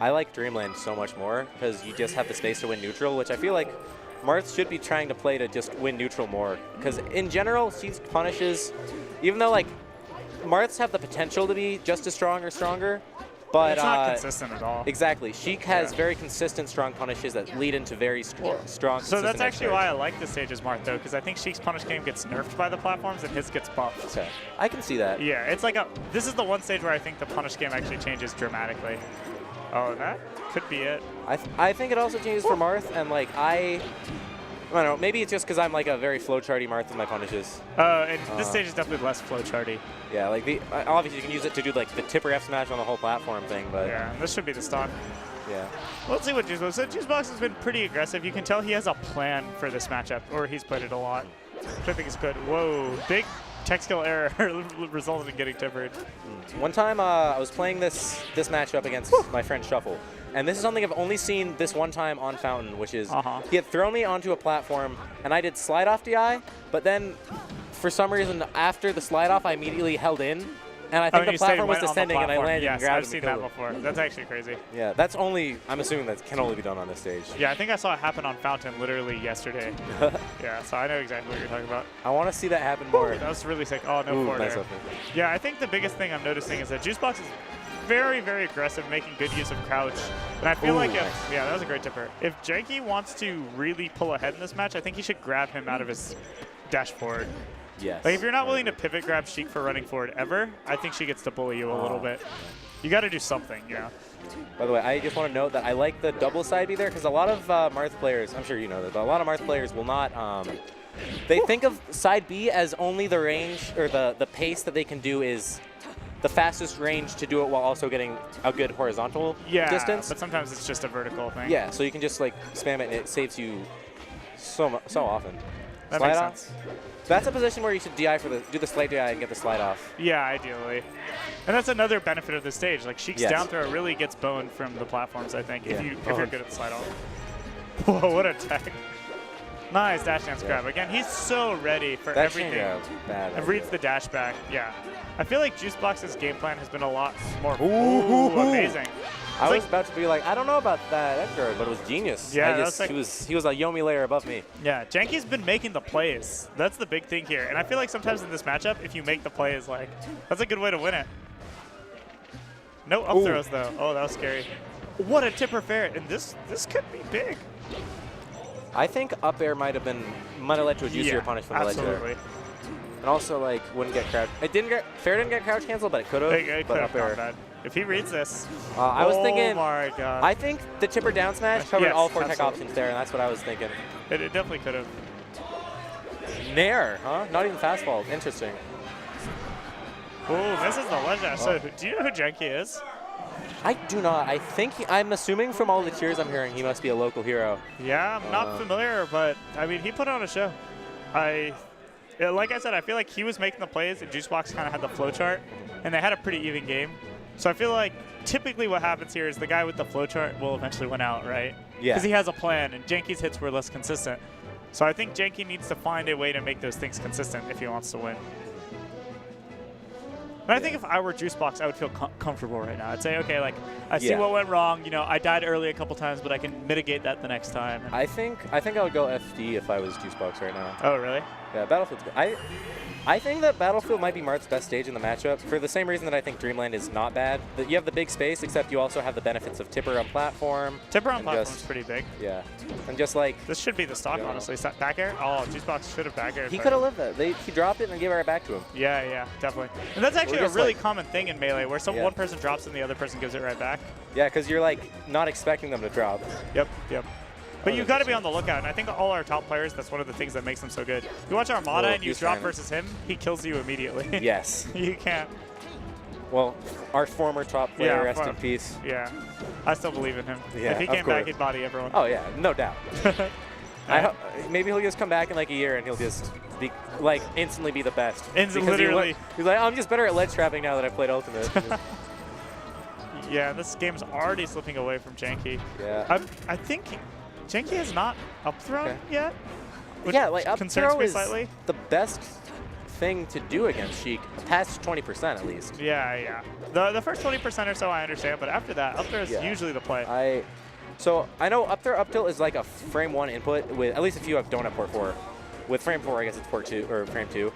I like Dreamland so much more because you just have the space to win neutral, which I feel like Marth should be trying to play to just win neutral more. Because in general, Sheik's punishes, even though like Marths have the potential to be just as strong or stronger, but it's not consistent at all. Exactly. Sheik has very consistent strong punishes that lead into very strong. So that's actually why I like this stage as Marth, though, because I think Sheik's punish game gets nerfed by the platforms and his gets buffed. Okay. I can see that. Yeah, it's like this is the one stage where I think the punish game actually changes dramatically. Oh, that could be it. I think it also changes for Marth, and like I don't know, maybe it's just because I'm like a very flowcharty Marth with my punishes. And this stage is definitely less flowcharty. Yeah, like obviously you can use it to do like the tipper F smash on the whole platform thing, but yeah, this should be the stock. Yeah. Well, let's see what Juicebox. So Juicebox has been pretty aggressive. You can tell he has a plan for this matchup, or he's played it a lot, which I think is good. Whoa, big tech skill error resulted in getting tippered. One time I was playing this matchup against my friend Shuffle, and this is something I've only seen this one time on Fountain, which is he had thrown me onto a platform, and I did slide off DI, but then for some reason after the slide off I immediately held in, and I think the platform was descending and I landed and grabbed I've seen that before. That's actually crazy. Yeah, that's only, I'm assuming that can only be done on this stage. Yeah, I think I saw it happen on Fountain literally yesterday. Yeah, so I know exactly what you're talking about. I want to see that happen more. That was really sick. Oh, no forward air. Yeah, I think the biggest thing I'm noticing is that Juicebox is very, very aggressive, making good use of crouch. And I feel like yeah, that was a great tipper. If Jankie wants to really pull ahead in this match, I think he should grab him out of his dash forward. Yes. Like if you're not willing to pivot grab Sheik for running forward ever, I think she gets to bully you a little bit. You got to do something, you know. By the way, I just want to note that I like the double side B there because a lot of Marth players, I'm sure you know that, but a lot of Marth players will not, they think of side B as only the range or the pace that they can do is the fastest range to do it while also getting a good horizontal distance. But sometimes it's just a vertical thing. Yeah, so you can just like spam it and it saves you so often. That slide makes off. sense. That's a position where you should DI do the slight DI and get the slide off. Yeah, ideally. And that's another benefit of the stage. Like Sheik's down throw really gets boned from the platforms, I think, if you're good at the slide off. Whoa, what a tech. Nice dash dance grab. Again, he's so ready for everything. And reads the dash back. Yeah. I feel like Juicebox's game plan has been a lot more amazing. I was about to be like, I don't know about that Edgar, but it was genius. Yeah, he was a Yomi layer above me. Yeah, Jankie's been making the plays. That's the big thing here. And I feel like sometimes in this matchup, if you make the plays, like, that's a good way to win it. No up throws, though. Oh, that was scary. What a tipper ferret. And this could be big. I think up air might have led to a juicier punish from the ledge there. And also, like, wouldn't get crouch. Fair didn't get crouch cancel, but it could have. It could have gone bad. If he reads this. I was thinking. Oh my god. I think the tipper down smash covered all four tech options there, and that's what I was thinking. It definitely could have. Nair, huh? Not even fastball. Interesting. Oh, this is the ledge dash. So, do you know who Jankie is? I do not. I'm assuming from all the cheers I'm hearing, he must be a local hero. Yeah, I'm not familiar, but I mean, he put on a show. Like I said, I feel like he was making the plays, and Juicebox kind of had the flowchart, and they had a pretty even game. So I feel like typically what happens here is the guy with the flowchart will eventually win out, right? Yeah. Because he has a plan, and Jankie's hits were less consistent. So I think Jankie needs to find a way to make those things consistent if he wants to win. But I think if I were Juicebox, I would feel comfortable right now. I'd say, okay, like, I see what went wrong. You know, I died early a couple times, but I can mitigate that the next time. And I think I would go FD if I was Juicebox right now. Oh, really? Yeah, Battlefield's good. I think that Battlefield might be Marth's best stage in the matchup for the same reason that I think Dreamland is not bad. That you have the big space, except you also have the benefits of tipper on platform. Tipper on platform is pretty big. Yeah, and just like this should be the stock, honestly. Back air? Oh, Juicebox should have back air. He could have lived that. He dropped it and gave it right back to him. Yeah, definitely. And that's actually a really common thing in Melee, where one person drops and the other person gives it right back. Yeah, because you're like not expecting them to drop. Yep. But you got to be on the lookout, and I think all our top players, that's one of the things that makes them so good. You watch Armada and you drop versus him, he kills you immediately. Yes. You can't. Well, our former top player, rest in peace. Yeah. I still believe in him. Yeah, if he came back, he'd body everyone. Oh, yeah, no doubt. Maybe he'll just come back in like a year and he'll just be like instantly be the best. Literally. He's like, I'm just better at ledge trapping now that I've played Ultimate. Yeah, this game's already slipping away from Jankie. Yeah. I think Jankie has not up thrown yet. Yeah, like up concerns throw me is slightly. the best thing to do against Sheik, past 20% at least. Yeah, yeah. The first 20% or so I understand, but after that, up there is usually the play. So I know up there, up tilt is like a frame 1 input with, at least if you have donut port 4. With frame 4, I guess it's port 2 or frame 2.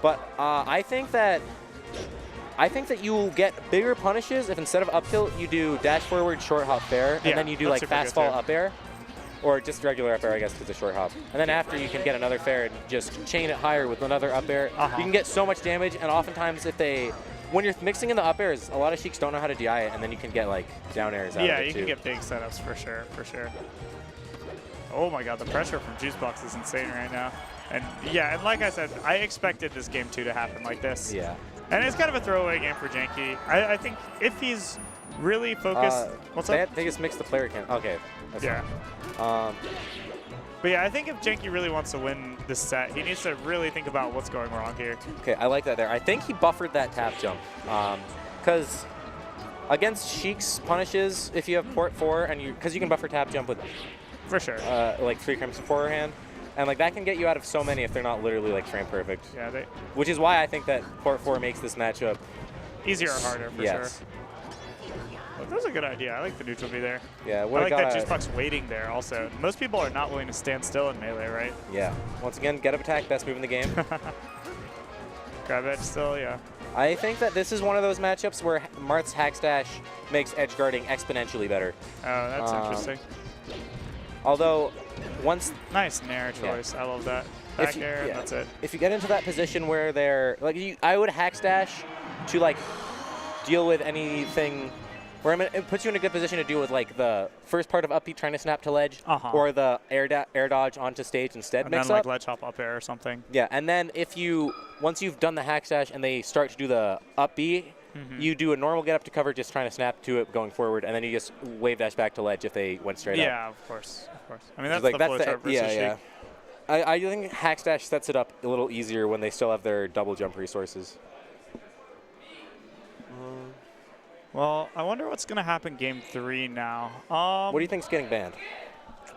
But I think that you will get bigger punishes if instead of up tilt you do dash forward, short hop fair, and then you do like fast fall up air, or just regular up air, I guess, because it's a short hop. And then after you can get another fair and just chain it higher with another up air. You can get so much damage, and oftentimes when you're mixing in the up airs, a lot of Sheiks don't know how to DI it, and then you can get like down airs out of it too. Yeah, you can get big setups for sure, for sure. Oh my god, the pressure from Juicebox is insane right now. And yeah, and like I said, I expected this game 2 to happen like this. Yeah. And it's kind of a throwaway game for Jankie. I think if he's really focused, what's up? They just mixed the player can. Okay. Yeah. But yeah, I think if Jankie really wants to win this set, he needs to really think about what's going wrong here. Okay, I like that there. I think he buffered that tap jump. Because against Sheik's punishes, if you have port 4, and because you can buffer tap jump with for sure like 3 crimps forehand, and like that can get you out of so many if they're not literally like frame perfect. Yeah, which is why I think that port 4 makes this matchup easier or harder for sure. Well, that was a good idea. I like the neutral B there. Yeah, I like that Juicebox waiting there also. Most people are not willing to stand still in melee, right? Yeah. Once again, get up attack, best move in the game. Grab edge still, yeah. I think that this is one of those matchups where Marth's hackstash makes edge guarding exponentially better. Oh, that's interesting. Although, once... Nice Nair choice. I love that. Back air, and that's it. If you get into that position where they're... like, I would hackstash to, like, deal with anything... where it puts you in a good position to deal with like the first part of up B trying to snap to ledge, or the air dodge onto stage instead. And then like ledge hop up air or something. Yeah, and then once you've done the hackstash and they start to do the up B, you do a normal get up to cover, just trying to snap to it going forward, and then you just wave dash back to ledge if they went straight up. Yeah, of course, of course. I mean that's the flow chart versus Sheik. I think hackstash sets it up a little easier when they still have their double jump resources. Well, I wonder what's going to happen game 3 now. What do you think's getting banned?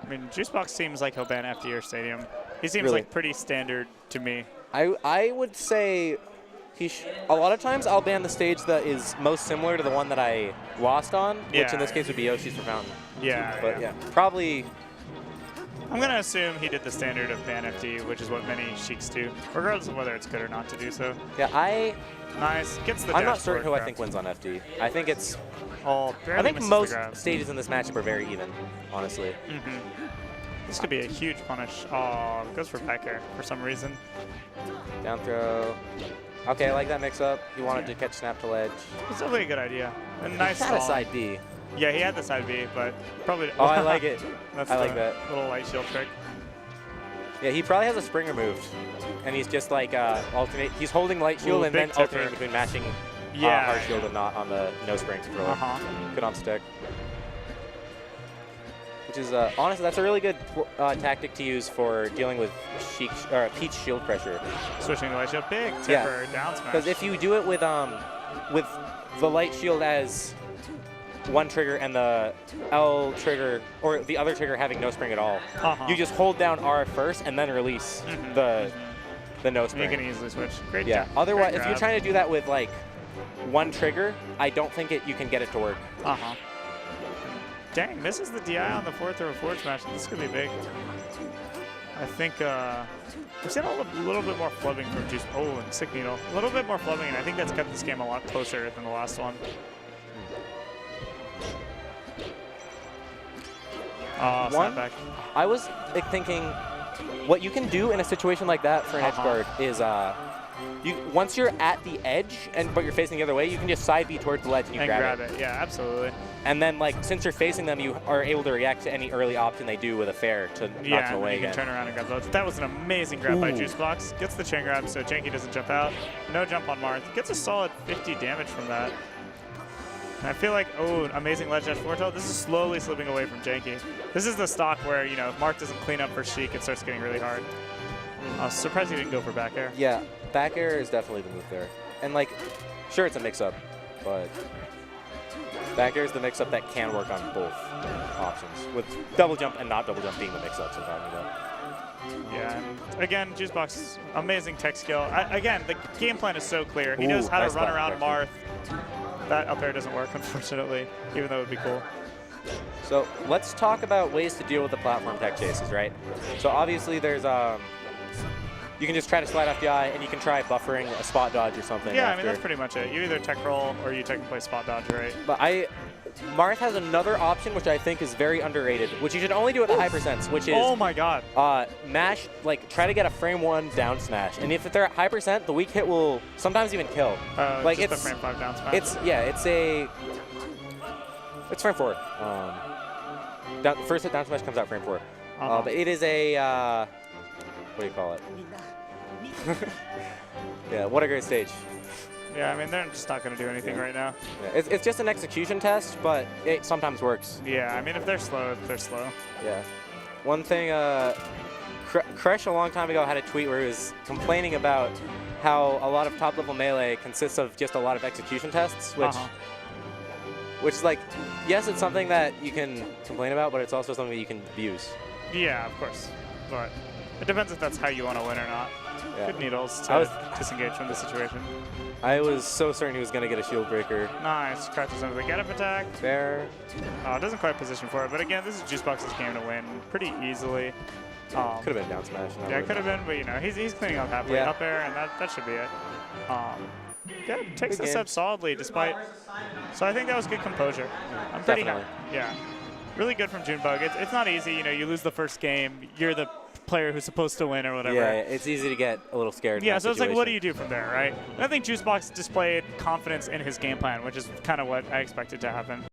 I mean, Juicebox seems like he'll ban FD or Stadium. He seems like pretty standard to me. I would say a lot of times I'll ban the stage that is most similar to the one that I lost on, which in this case would be Yoshi's for Fountain. Yeah. But yeah, probably. I'm going to assume he did the standard of ban FD, which is what many Sheiks do, regardless of whether it's good or not to do so. Yeah, Nice. Gets the I'm not certain who I think wins on FD. I think it's... I think most stages in this matchup are very even, honestly. This could be a huge punish. Oh, it goes for back air for some reason. Down throw. Okay, I like that mix-up. He wanted to catch snap to ledge. It's definitely a good idea. A nice He had a side B. Yeah, he had the side B, but probably... Oh, I like it. That's I like that. Little light shield trick. Yeah, he probably has a spring removed, and he's just like alternate. He's holding light shield and then alternating between mashing hard shield and not on the no spring controller. Good on stick. Which is honestly, that's a really good tactic to use for dealing with Peach shield pressure. Switching the light shield, big tipper down smash. Because if you do it with the light shield as one trigger and the L trigger, or the other trigger having no spring at all, you just hold down R first and then release the no spring. You can easily switch. Great. Yeah. Otherwise, if you're trying to do that with like one trigger, I don't think you can get it to work. Dang, misses the DI on the fourth or a forward smash. This could be big. I think we've seen a little bit more flubbing from Juice. Oh, and Sick Needle. A little bit more flubbing, and I think that's kept this game a lot closer than the last one. Snapback. I was thinking what you can do in a situation like that for an edge guard is once you're at the edge but you're facing the other way, you can just side B towards the ledge and grab it. Yeah, absolutely. And then like since you're facing them, you are able to react to any early option they do with a fair to knock them away again. You can turn around and grab those. That was an amazing grab by Juicebox. Gets the chain grab so Jankie doesn't jump out. No jump on Marth. Gets a solid 50 damage from that. And I feel like, amazing ledge dash forward tilt. This is slowly slipping away from Jankie. This is the stock where, if Marth doesn't clean up for Sheik, it starts getting really hard. I was surprised he didn't go for back air. Yeah, back air is definitely the move there. And like, sure, it's a mix-up, but back air is the mix-up that can work on both options, with double jump and not double jump being the mix-ups I'm talking about. Yeah. Again, Juicebox, amazing tech skill. Again, the game plan is so clear. He knows how to run around Marth. That up air doesn't work, unfortunately, even though it would be cool. So let's talk about ways to deal with the platform tech chases, right? So obviously there's you can just try to slide off the eye, and you can try buffering a spot dodge or something. Yeah, I mean, that's pretty much it. You either tech roll or you technically spot dodge, right? But Marth has another option, which I think is very underrated, which you should only do at the high percents, which is oh my god, mash, like try to get a frame 1 down smash, and if they're at high percent, the weak hit will sometimes even kill. Like it's a frame 5 down smash. It's frame 4. First hit down smash comes out frame 4. But it is a what do you call it? Yeah, what a great stage. Yeah, I mean, they're just not going to do anything right now. Yeah, it's just an execution test, but it sometimes works. Yeah, I mean, if they're slow, they're slow. Yeah. One thing, Kresh a long time ago had a tweet where he was complaining about how a lot of top-level Melee consists of just a lot of execution tests, which is like, yes, it's something that you can complain about, but it's also something that you can abuse. Yeah, of course. But it depends if that's how you want to win or not. Yeah. Good needles to disengage from the situation. I was so certain he was going to get a shield breaker. Nice. Crouches under the get-up attack. Fair. Oh, it doesn't quite position for it, but again, this is Juicebox's game to win pretty easily. Could have been down smash. Yeah, it could have been, but you know, he's cleaning up halfway up air, and that should be it. Yeah, takes the step solidly despite. So I think that was good composure. I'm pretty happy. Yeah, really good from Junebug. It's not easy, you know. You lose the first game, you're the player who's supposed to win or whatever. Yeah, it's easy to get a little scared. Yeah, so it's like, what do you do from there, right? And I think Juicebox displayed confidence in his game plan, which is kind of what I expected to happen.